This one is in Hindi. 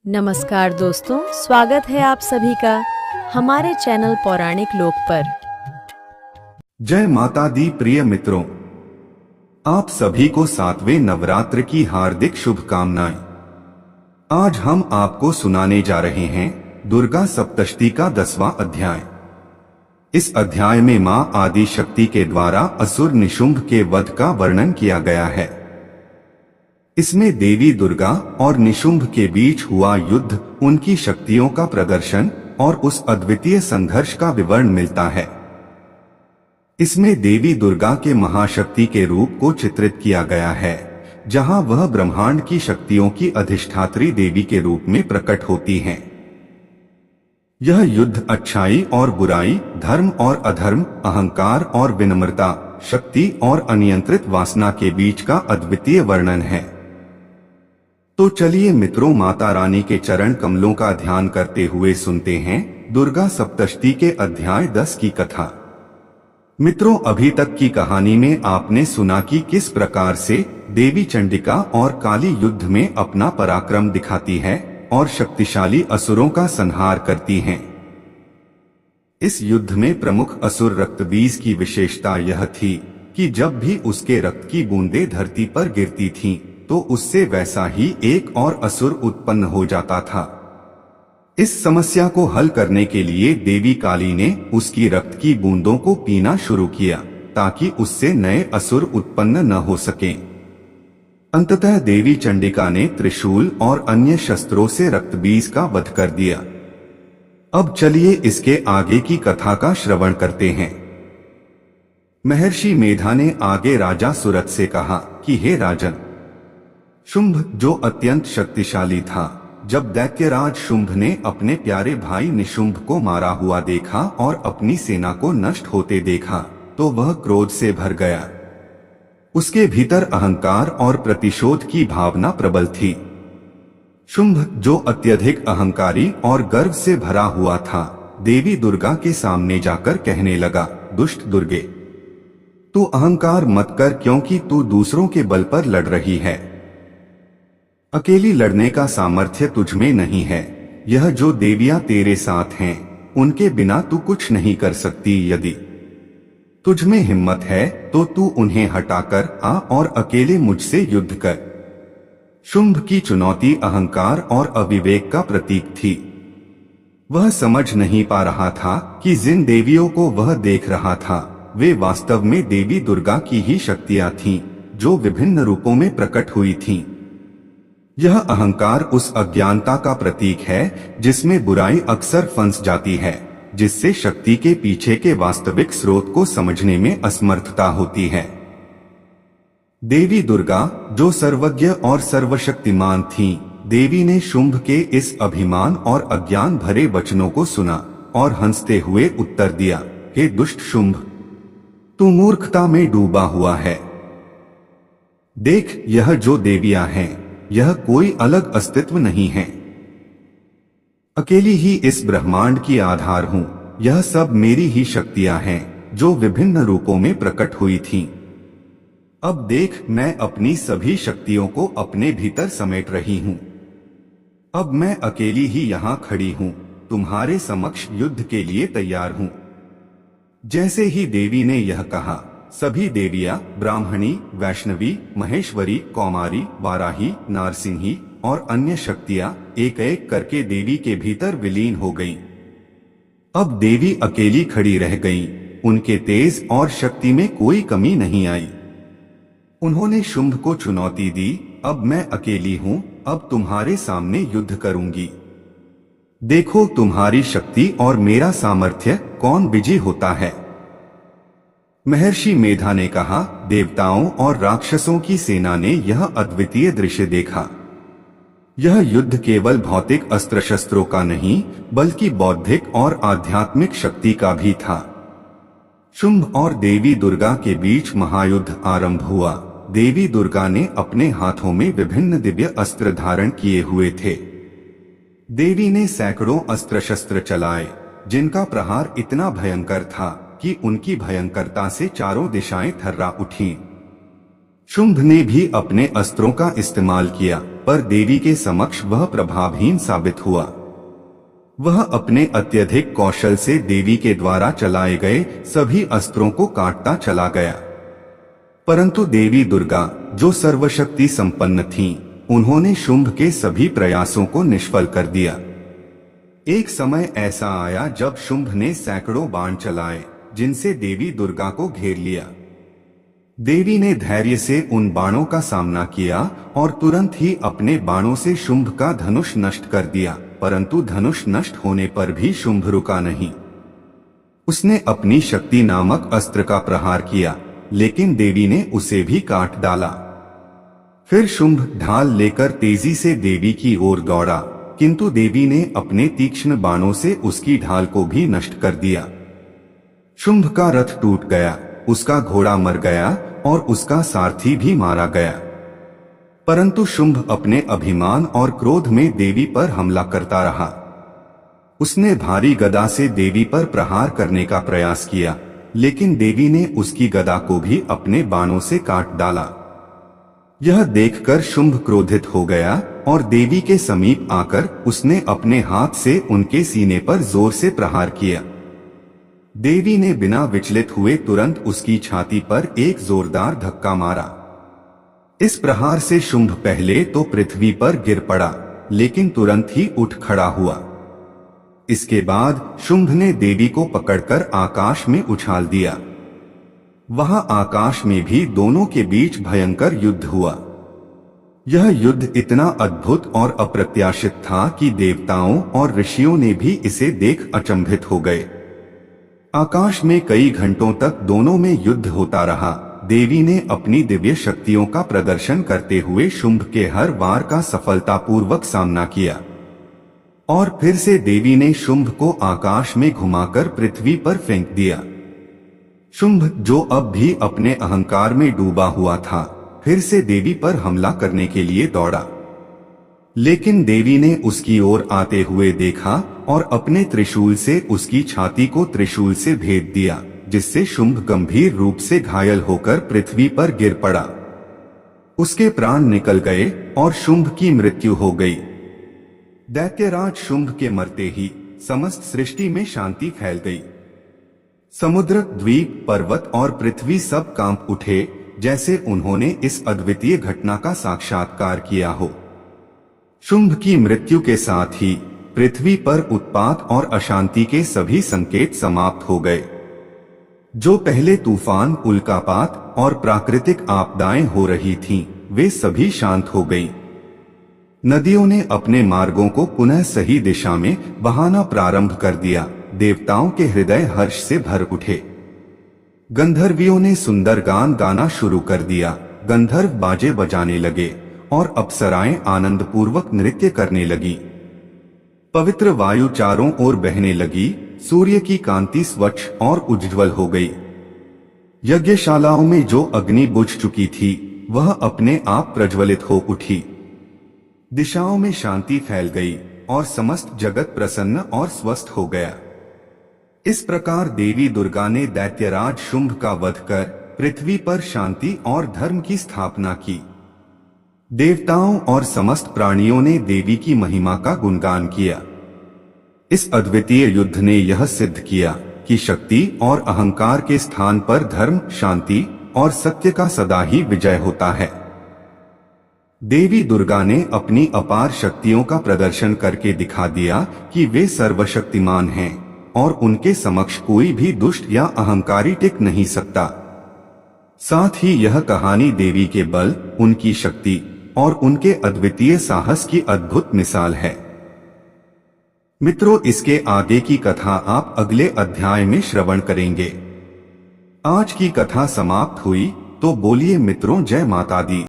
नमस्कार दोस्तों, स्वागत है आप सभी का हमारे चैनल पौराणिक लोक पर। जय माता दी प्रिय मित्रों, आप सभी को 7वें नवरात्र की हार्दिक शुभकामनाएं। आज हम आपको सुनाने जा रहे हैं दुर्गा सप्तशती का 10वां अध्याय। इस अध्याय में मां आदि शक्ति के द्वारा असुर निशुंभ के वध का वर्णन किया गया है। इसमें देवी दुर्गा और निशुंभ के बीच हुआ युद्ध, उनकी शक्तियों का प्रदर्शन और उस अद्वितीय संघर्ष का विवरण मिलता है। इसमें देवी दुर्गा के महाशक्ति के रूप को चित्रित किया गया है, जहां वह ब्रह्मांड की शक्तियों की अधिष्ठात्री देवी के रूप में प्रकट होती हैं। यह युद्ध अच्छाई और बुराई, धर्म और अधर्म, अहंकार और विनम्रता, शक्ति और अनियंत्रित वासना के बीच का अद्वितीय वर्णन है। तो चलिए मित्रों, माता रानी के चरण कमलों का ध्यान करते हुए सुनते हैं दुर्गा सप्तशती के अध्याय 10 की कथा। मित्रों, अभी तक की कहानी में आपने सुना कि किस प्रकार से देवी चंडिका और काली युद्ध में अपना पराक्रम दिखाती है और शक्तिशाली असुरों का संहार करती हैं। इस युद्ध में प्रमुख असुर रक्तबीज की विशेषता यह थी कि जब भी उसके रक्त की बूंदें धरती पर गिरती थीं, तो उससे वैसा ही एक और असुर उत्पन्न हो जाता था। इस समस्या को हल करने के लिए देवी काली ने उसकी रक्त की बूंदों को पीना शुरू किया, ताकि उससे नए असुर उत्पन्न न हो सकें। अंततः देवी चंडिका ने त्रिशूल और अन्य शस्त्रों से रक्तबीज का वध कर दिया। अब चलिए इसके आगे की कथा का श्रवण करते हैं। महर्षि मेधा ने आगे राजा सुरथ से कहा कि हे राजन, शुंभ जो अत्यंत शक्तिशाली था, जब दैत्यराज शुंभ ने अपने प्यारे भाई निशुंभ को मारा हुआ देखा और अपनी सेना को नष्ट होते देखा, तो वह क्रोध से भर गया। उसके भीतर अहंकार और प्रतिशोध की भावना प्रबल थी। शुंभ जो अत्यधिक अहंकारी और गर्व से भरा हुआ था, देवी दुर्गा के सामने जाकर कहने लगा, दुष्ट दुर्गे, तू अहंकार मत कर, क्योंकि तू दूसरों के बल पर लड़ रही है। अकेली लड़ने का सामर्थ्य तुझमें नहीं है। यह जो देवियां तेरे साथ हैं, उनके बिना तू कुछ नहीं कर सकती। यदि तुझमें हिम्मत है तो तू उन्हें हटाकर आ और अकेले मुझसे युद्ध कर। शुंभ की चुनौती अहंकार और अविवेक का प्रतीक थी। वह समझ नहीं पा रहा था कि जिन देवियों को वह देख रहा था, वे वास्तव में देवी दुर्गा की ही शक्तियां थीं, जो विभिन्न रूपों में प्रकट हुई थीं। यह अहंकार उस अज्ञानता का प्रतीक है जिसमें बुराई अक्सर फंस जाती है, जिससे शक्ति के पीछे के वास्तविक स्रोत को समझने में असमर्थता होती है। देवी दुर्गा जो सर्वज्ञ और सर्वशक्तिमान थीं, देवी ने शुंभ के इस अभिमान और अज्ञान भरे वचनों को सुना और हंसते हुए उत्तर दिया, हे दुष्ट शुंभ, तू मूर्खता में डूबा हुआ है। देख, यह जो देवियां हैं, यह कोई अलग अस्तित्व नहीं है। अकेली ही इस ब्रह्मांड की आधार हूं। यह सब मेरी ही शक्तियां हैं, जो विभिन्न रूपों में प्रकट हुई थीं। अब देख, मैं अपनी सभी शक्तियों को अपने भीतर समेट रही हूं। अब मैं अकेली ही यहां खड़ी हूं, तुम्हारे समक्ष युद्ध के लिए तैयार हूं। जैसे ही देवी ने यह कहा, सभी देवियां, ब्राह्मणी, वैष्णवी, महेश्वरी, कौमारी, वाराही, नारसिंही और अन्य शक्तियां एक एक करके देवी के भीतर विलीन हो गईं। अब देवी अकेली खड़ी रह गईं। उनके तेज और शक्ति में कोई कमी नहीं आई। उन्होंने शुंभ को चुनौती दी, अब मैं अकेली हूं, अब तुम्हारे सामने युद्ध करूंगी। देखो तुम्हारी शक्ति और मेरा सामर्थ्य कौन विजयी होता है। महर्षि मेधा ने कहा, देवताओं और राक्षसों की सेना ने यह अद्वितीय दृश्य देखा। यह युद्ध केवल भौतिक अस्त्र शस्त्रों का नहीं, बल्कि बौद्धिक और आध्यात्मिक शक्ति का भी था। शुंभ और देवी दुर्गा के बीच महायुद्ध आरंभ हुआ। देवी दुर्गा ने अपने हाथों में विभिन्न दिव्य अस्त्र धारण किए हुए थे। देवी ने सैकड़ों अस्त्र शस्त्र चलाए, जिनका प्रहार इतना भयंकर था कि उनकी भयंकरता से चारों दिशाएं थर्रा उठीं। शुंभ ने भी अपने अस्त्रों का इस्तेमाल किया, पर देवी के समक्ष वह प्रभावहीन साबित हुआ। वह अपने अत्यधिक कौशल से देवी के द्वारा चलाए गए सभी अस्त्रों को काटता चला गया। परंतु देवी दुर्गा, जो सर्वशक्ति संपन्न थीं, उन्होंने शुंभ के सभी प्रयासों को निष्फल कर दिया। एक समय ऐसा आया जब शुंभ ने सैकड़ों बाण चलाए, जिनसे देवी दुर्गा को घेर लिया। देवी ने धैर्य से उन बाणों का सामना किया और तुरंत ही अपने बाणों से शुंभ का धनुष नष्ट कर दिया, परंतु धनुष नष्ट होने पर भी शुंभ रुका नहीं। उसने अपनी शक्ति नामक अस्त्र का प्रहार किया, लेकिन देवी ने उसे भी काट डाला। फिर शुंभ ढाल लेकर तेजी से देवी की ओर दौड़ा, किंतु देवी ने अपने तीक्ष्ण बाणों से उसकी ढाल को भी नष्ट कर दिया। शुंभ का रथ टूट गया, उसका घोड़ा मर गया और उसका सारथी भी मारा गया। परंतु शुंभ अपने अभिमान और क्रोध में देवी पर हमला करता रहा। उसने भारी गदा से देवी पर प्रहार करने का प्रयास किया, लेकिन देवी ने उसकी गदा को भी अपने बाणों से काट डाला। यह देखकर शुंभ क्रोधित हो गया और देवी के समीप आकर उसने अपने हाथ से उनके सीने पर जोर से प्रहार किया। देवी ने बिना विचलित हुए तुरंत उसकी छाती पर एक जोरदार धक्का मारा। इस प्रहार से शुंभ पहले तो पृथ्वी पर गिर पड़ा, लेकिन तुरंत ही उठ खड़ा हुआ। इसके बाद शुंभ ने देवी को पकड़कर आकाश में उछाल दिया। वहां आकाश में भी दोनों के बीच भयंकर युद्ध हुआ। यह युद्ध इतना अद्भुत और अप्रत्याशित था कि देवताओं और ऋषियों ने भी इसे देख अचंभित हो गए। आकाश में कई घंटों तक दोनों में युद्ध होता रहा। देवी ने अपनी दिव्य शक्तियों का प्रदर्शन करते हुए शुंभ के हर वार का सफलतापूर्वक सामना किया और फिर से देवी ने शुंभ को आकाश में घुमाकर पृथ्वी पर फेंक दिया। शुंभ, जो अब भी अपने अहंकार में डूबा हुआ था, फिर से देवी पर हमला करने के लिए दौड़ा, लेकिन देवी ने उसकी ओर आते हुए देखा और अपने त्रिशूल से उसकी छाती को त्रिशूल से भेद दिया, जिससे शुंभ गंभीर रूप से घायल होकर पृथ्वी पर गिर पड़ा। उसके प्राण निकल गए और शुंभ की मृत्यु हो गई। दैत्यराज शुंभ के मरते ही समस्त सृष्टि में शांति फैल गई। समुद्र, द्वीप, पर्वत और पृथ्वी सब कांप उठे, जैसे उन्होंने इस अद्वितीय घटना का साक्षात्कार किया हो। शुंभ की मृत्यु के साथ ही पृथ्वी पर उत्पात और अशांति के सभी संकेत समाप्त हो गए। जो पहले तूफान, उल्कापात और प्राकृतिक आपदाएं हो रही थीं, वे सभी शांत हो गईं। नदियों ने अपने मार्गों को पुनः सही दिशा में बहाना प्रारंभ कर दिया। देवताओं के हृदय हर्ष से भर उठे। गंधर्वियों ने सुंदर गान गाना शुरू कर दिया। गंधर्व बाजे बजाने लगे और अप्सराएं आनंद पूर्वक नृत्य करने लगी। पवित्र वायु चारों ओर बहने लगी। सूर्य की कांति स्वच्छ और उज्ज्वल हो गई। यज्ञशालाओं में जो अग्नि बुझ चुकी थी, वह अपने आप प्रज्वलित हो उठी। दिशाओं में शांति फैल गई और समस्त जगत प्रसन्न और स्वस्थ हो गया। इस प्रकार देवी दुर्गा ने दैत्यराज शुंभ का वध कर पृथ्वी पर शांति और धर्म की स्थापना की। देवताओं और समस्त प्राणियों ने देवी की महिमा का गुणगान किया। इस अद्वितीय युद्ध ने यह सिद्ध किया कि शक्ति और अहंकार के स्थान पर धर्म, शांति और सत्य का सदा ही विजय होता है। देवी दुर्गा ने अपनी अपार शक्तियों का प्रदर्शन करके दिखा दिया कि वे सर्वशक्तिमान हैं और उनके समक्ष कोई भी दुष्ट या अहंकारी टिक नहीं सकता। साथ ही यह कहानी देवी के बल, उनकी शक्ति और उनके अद्वितीय साहस की अद्भुत मिसाल है। मित्रों, इसके आगे की कथा आप अगले अध्याय में श्रवण करेंगे। आज की कथा समाप्त हुई, तो बोलिए मित्रों, जय माता दी।